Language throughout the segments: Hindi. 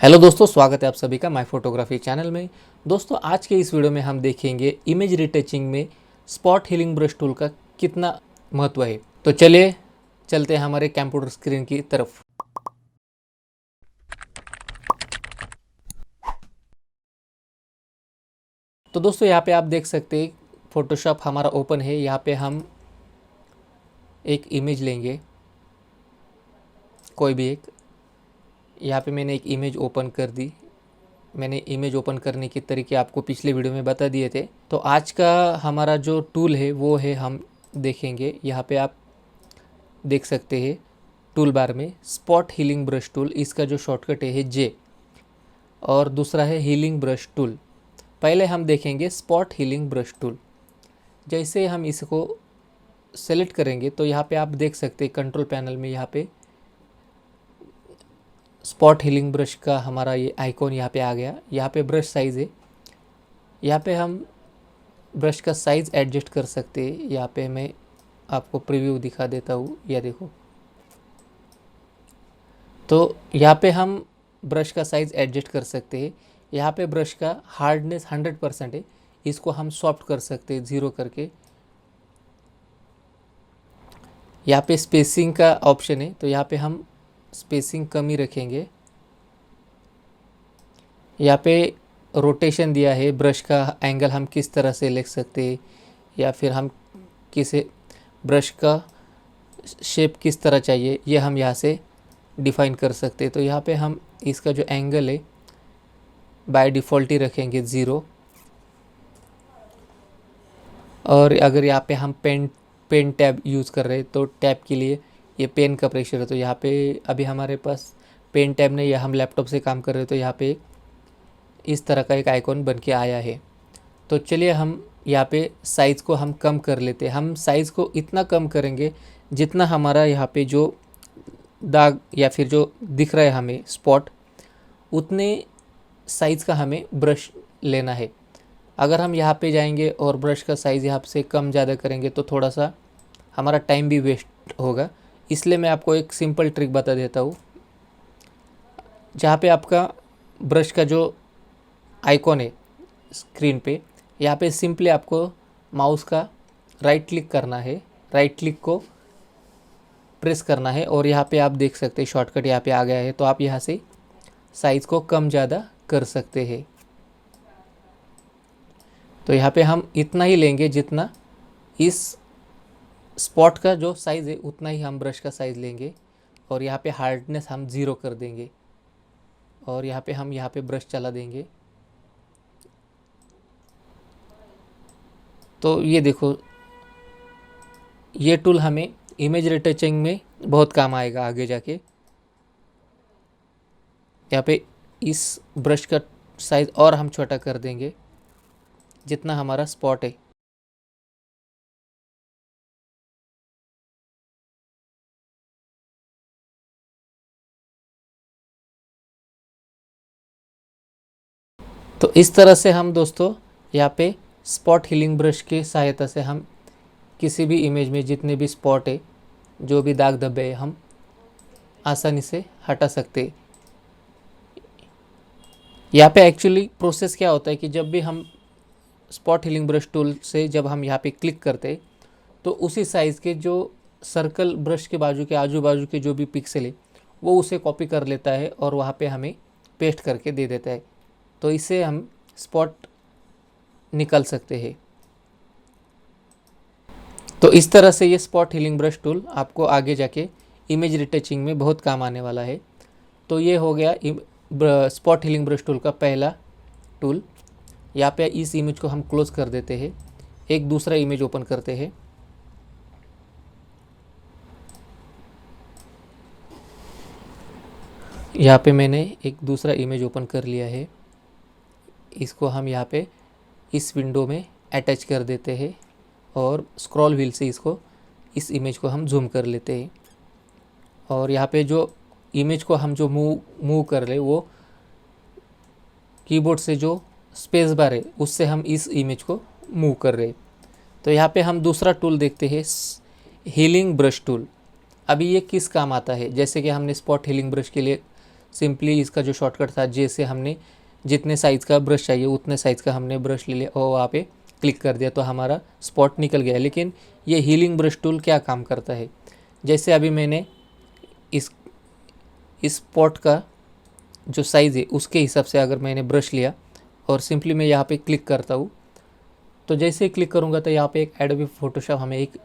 हेलो दोस्तों, स्वागत है आप सभी का माय फोटोग्राफी चैनल में। दोस्तों, आज के इस वीडियो में हम देखेंगे इमेज रिटचिंग में स्पॉट हीलिंग ब्रश टूल का कितना महत्व है। तो चलिए चलते हैं हमारे कंप्यूटर स्क्रीन की तरफ। तो दोस्तों, यहाँ पे आप देख सकते हैं फोटोशॉप हमारा ओपन है। यहाँ पे हम एक इमेज लेंगे, कोई भी एक। यहाँ पे मैंने एक इमेज ओपन कर दी। मैंने इमेज ओपन करने के तरीके आपको पिछले वीडियो में बता दिए थे। तो आज का हमारा जो टूल है वो है, हम देखेंगे यहाँ पे आप देख सकते हैं टूल बार में स्पॉट हीलिंग ब्रश टूल। इसका जो शॉर्टकट है जे, और दूसरा है हीलिंग ब्रश टूल। पहले हम देखेंगे स्पॉट हीलिंग ब्रश टूल। जैसे हम इसको सेलेक्ट करेंगे तो यहाँ पे आप देख सकते हैं कंट्रोल पैनल में यहाँ पे स्पॉट हीलिंग ब्रश का हमारा ये आइकॉन यहाँ पे आ गया। यहाँ पे ब्रश साइज़ है, यहाँ पे हम ब्रश का साइज़ एडजस्ट कर सकते हैं। यहाँ पे मैं आपको प्रीव्यू दिखा देता हूँ, यह देखो। तो यहाँ पे हम ब्रश का साइज़ एडजस्ट कर सकते हैं। यहाँ पे ब्रश का हार्डनेस 100% है, इसको हम सॉफ्ट कर सकते हैं 0 करके। यहाँ पे स्पेसिंग का ऑप्शन है, तो यहाँ पे हम स्पेसिंग कम ही रखेंगे। यहाँ पे रोटेशन दिया है, ब्रश का एंगल हम किस तरह से ले सकते हैं, या फिर हम किसे ब्रश का शेप किस तरह चाहिए, ये हम यहाँ से डिफ़ाइन कर सकते हैं। तो यहाँ पे हम इसका जो एंगल है बाय डिफ़ॉल्ट ही रखेंगे 0। और अगर यहाँ पे हम पेन टैब यूज़ कर रहे हैं तो टैब के लिए ये पेन का प्रेशर है। तो यहाँ पे अभी हमारे पास पेन टैब नहीं है, हम लैपटॉप से काम कर रहे हैं, तो यहाँ पे इस तरह का एक आइकॉन बन के आया है। तो चलिए हम यहाँ पे साइज़ को हम कम कर लेते हैं। हम साइज़ को इतना कम करेंगे जितना हमारा यहाँ पे जो दाग या फिर जो दिख रहा है हमें स्पॉट, उतने साइज़ का हमें ब्रश लेना है। अगर हम यहाँ पे जाएंगे और ब्रश का साइज़ यहाँ से कम ज़्यादा करेंगे तो थोड़ा सा हमारा टाइम भी वेस्ट होगा। इसलिए मैं आपको एक सिंपल ट्रिक बता देता हूँ। जहाँ पे आपका ब्रश का जो आइकॉन है स्क्रीन पे, यहाँ पे सिंपली आपको माउस का राइट क्लिक करना है, राइट क्लिक को प्रेस करना है, और यहाँ पे आप देख सकते हैं शॉर्टकट यहाँ पे आ गया है। तो आप यहाँ से साइज़ को कम ज़्यादा कर सकते हैं। तो यहाँ पे हम इतना ही लेंगे जितना इस स्पॉट का जो साइज़ है, उतना ही हम ब्रश का साइज़ लेंगे। और यहाँ पे हार्डनेस हम 0 कर देंगे, और यहाँ पे हम यहाँ पे ब्रश चला देंगे। तो ये देखो, ये टूल हमें इमेज रिटचिंग में बहुत काम आएगा आगे जाके। यहाँ पे इस ब्रश का साइज़ और हम छोटा कर देंगे जितना हमारा स्पॉट है। तो इस तरह से हम दोस्तों यहाँ पे स्पॉट हीलिंग ब्रश की सहायता से हम किसी भी इमेज में जितने भी स्पॉट है, जो भी दाग धब्बे है, हम आसानी से हटा सकते हैं। यहाँ पे एक्चुअली प्रोसेस क्या होता है कि जब भी हम स्पॉट हीलिंग ब्रश टूल से जब हम यहाँ पे क्लिक करते हैं तो उसी साइज़ के जो सर्कल ब्रश के बाजू के आजू बाजू के जो भी पिक्सल है वो उसे कॉपी कर लेता है और वहाँ पे हमें पेस्ट करके दे देता है। तो इससे हम स्पॉट निकल सकते हैं। तो इस तरह से ये स्पॉट हीलिंग ब्रश टूल आपको आगे जाके इमेज रिटचिंग में बहुत काम आने वाला है। तो ये हो गया स्पॉट हीलिंग ब्रश टूल का पहला टूल। यहाँ पे इस इमेज को हम क्लोज कर देते हैं, एक दूसरा इमेज ओपन करते हैं। यहाँ पे मैंने एक दूसरा इमेज ओपन कर लिया है, इसको हम यहाँ पे इस विंडो में अटैच कर देते हैं, और स्क्रॉल व्हील से इसको इस इमेज को हम जूम कर लेते हैं। और यहाँ पे जो इमेज को हम जो मूव कर रहे वो कीबोर्ड से जो स्पेस बार है उससे हम इस इमेज को मूव कर रहे हैं। तो यहाँ पे हम दूसरा टूल देखते हैं, हीलिंग ब्रश टूल। अभी ये किस काम आता है, जैसे कि हमने स्पॉट हीलिंग ब्रश के लिए सिंपली इसका जो शॉर्टकट था, जैसे हमने जितने साइज़ का ब्रश चाहिए उतने साइज़ का हमने ब्रश ले लिया और वहाँ पे क्लिक कर दिया तो हमारा स्पॉट निकल गया। लेकिन ये हीलिंग ब्रश टूल क्या काम करता है, जैसे अभी मैंने इस स्पॉट का जो साइज़ है उसके हिसाब से अगर मैंने ब्रश लिया और सिंपली मैं यहाँ पे क्लिक करता हूँ, तो जैसे ही क्लिक करूँगा तो यहाँ पे एक एडोबी फोटोशॉप हमें एक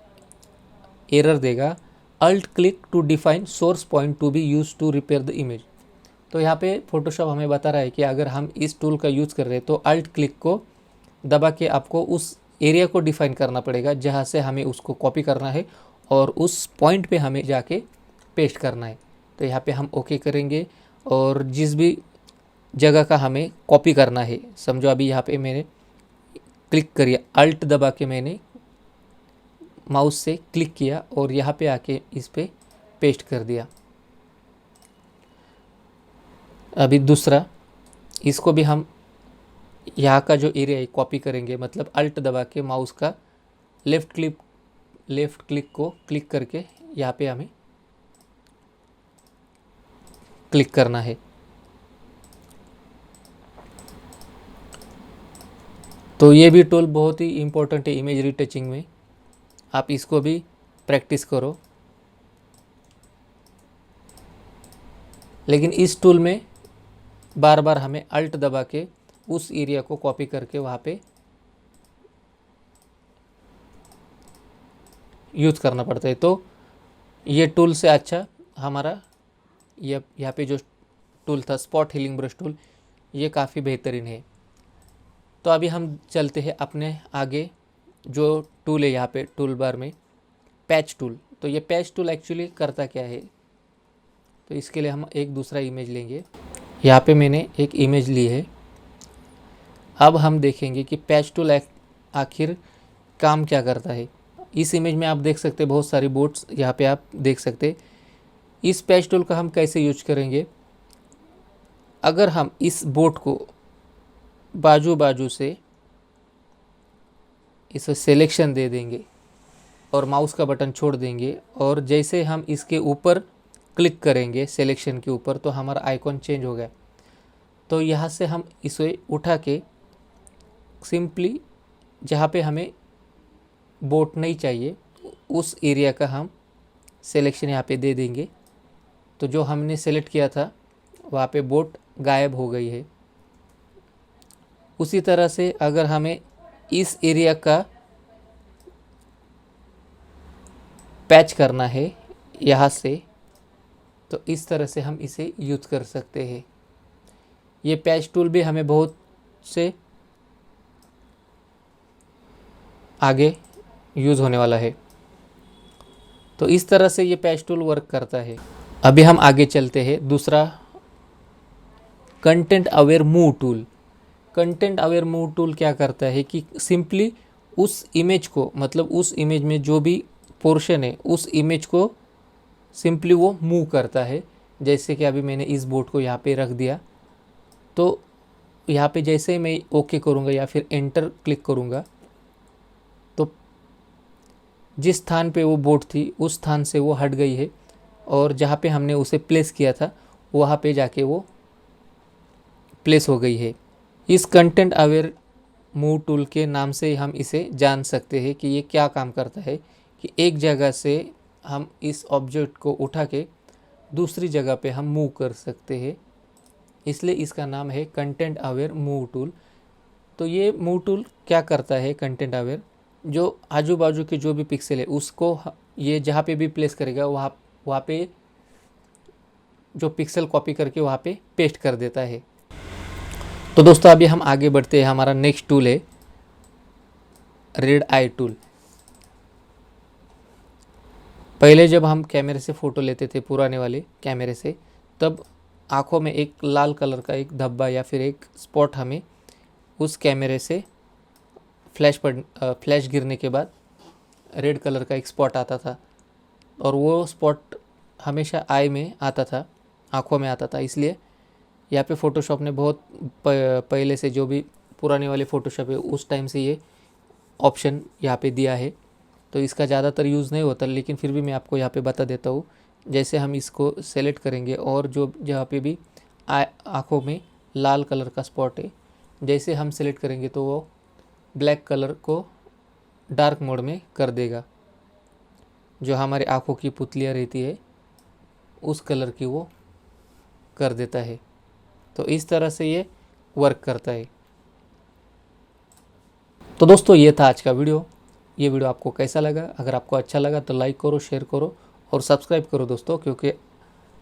एरर देगा, alt click to define source point to be use to repair the image. तो यहाँ पे फोटोशॉप हमें बता रहा है कि अगर हम इस टूल का यूज़ कर रहे हैं तो अल्ट क्लिक को दबा के आपको उस एरिया को डिफाइन करना पड़ेगा जहाँ से हमें उसको कॉपी करना है और उस पॉइंट पे हमें जाके पेस्ट करना है। तो यहाँ पे हम ओके करेंगे और जिस भी जगह का हमें कॉपी करना है, समझो अभी यहाँ पे मैंने क्लिक करिए, अल्ट दबा के मैंने माउस से क्लिक किया और यहाँ पे आके इस पे पेस्ट कर दिया। अभी दूसरा, इसको भी हम यहाँ का जो एरिया है कॉपी करेंगे, मतलब अल्ट दबा के माउस का लेफ़्ट क्लिक को क्लिक करके यहाँ पे हमें क्लिक करना है। तो ये भी टूल बहुत ही इम्पोर्टेंट है इमेज रीटचिंग में, आप इसको भी प्रैक्टिस करो। लेकिन इस टूल में बार बार हमें अल्ट दबा के उस एरिया को कॉपी करके वहाँ पे यूज़ करना पड़ता है। तो ये टूल से अच्छा हमारा यहाँ पे जो टूल था स्पॉट हीलिंग ब्रश टूल, ये काफ़ी बेहतरीन है। तो अभी हम चलते हैं अपने आगे जो टूल है यहाँ पे टूल बार में, पैच टूल। तो ये पैच टूल एक्चुअली करता क्या है, तो इसके लिए हम एक दूसरा इमेज लेंगे। यहाँ पे मैंने एक इमेज ली है। अब हम देखेंगे कि पैच टूल आखिर काम क्या करता है। इस इमेज में आप देख सकते हैं बहुत सारी बोट्स, यहाँ पे आप देख सकते हैं। इस पैच टूल का हम कैसे यूज करेंगे, अगर हम इस बोट को बाजू बाजू से इसे सिलेक्शन दे देंगे और माउस का बटन छोड़ देंगे और जैसे हम इसके ऊपर क्लिक करेंगे सिलेक्शन के ऊपर तो हमारा आइकॉन चेंज हो गया। तो यहाँ से हम इसे उठा के सिंपली जहाँ पे हमें बोट नहीं चाहिए उस एरिया का हम सिलेक्शन यहाँ पे दे देंगे। तो जो हमने सेलेक्ट किया था वहाँ पे बोट गायब हो गई है। उसी तरह से अगर हमें इस एरिया का पैच करना है यहाँ से, तो इस तरह से हम इसे यूज़ कर सकते हैं। ये पैच टूल भी हमें बहुत से आगे यूज़ होने वाला है। तो इस तरह से ये पैच टूल वर्क करता है। अभी हम आगे चलते हैं, दूसरा content aware move tool. Content aware move tool क्या करता है कि सिंपली उस इमेज को, मतलब उस इमेज में जो भी पोर्शन है उस इमेज को सिंपली वो मूव करता है। जैसे कि अभी मैंने इस बोर्ड को यहाँ पे रख दिया, तो यहाँ पे जैसे मैं ओके करूँगा या फिर एंटर क्लिक करूँगा तो जिस स्थान पे वो बोर्ड थी उस स्थान से वो हट गई है और जहाँ पे हमने उसे प्लेस किया था वहाँ पे जाके वो प्लेस हो गई है। इस कंटेंट अवेयर मूव टूल के नाम से हम इसे जान सकते हैं कि ये क्या काम करता है कि एक जगह से हम इस ऑब्जेक्ट को उठा के दूसरी जगह पे हम मूव कर सकते हैं, इसलिए इसका नाम है कंटेंट अवेयर मूव टूल। तो ये मूव टूल क्या करता है, कंटेंट अवेयर जो आजू बाजू के जो भी पिक्सल है उसको ये जहाँ पे भी प्लेस करेगा वहाँ पे जो पिक्सल कॉपी करके वहाँ पे पेस्ट कर देता है। तो दोस्तों अभी हम आगे बढ़ते हैं, हमारा नेक्स्ट टूल है रेड आई टूल। पहले जब हम कैमरे से फ़ोटो लेते थे पुराने वाले कैमरे से, तब आँखों में एक लाल कलर का एक धब्बा या फिर एक स्पॉट हमें उस कैमरे से फ्लैश गिरने के बाद रेड कलर का एक स्पॉट आता था और वो स्पॉट हमेशा आई में आता था, आँखों में आता था। इसलिए यहाँ पे फ़ोटोशॉप ने बहुत पहले से जो भी पुराने वाले फ़ोटोशॉप है उस टाइम से ये ऑप्शन यहाँ पे दिया है। तो इसका ज़्यादातर यूज़ नहीं होता, लेकिन फिर भी मैं आपको यहाँ पे बता देता हूँ। जैसे हम इसको सेलेक्ट करेंगे और जो जहाँ पे भी आँखों में लाल कलर का स्पॉट है, जैसे हम सेलेक्ट करेंगे तो वो ब्लैक कलर को डार्क मोड में कर देगा। जो हमारी आँखों की पुतलियाँ रहती है उस कलर की वो कर देता है। तो इस तरह से ये वर्क करता है। तो दोस्तों ये था आज का वीडियो। ये वीडियो आपको कैसा लगा? अगर आपको अच्छा लगा तो लाइक करो, शेयर करो और सब्सक्राइब करो दोस्तों, क्योंकि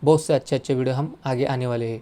बहुत से अच्छे अच्छे वीडियो हम आगे आने वाले हैं।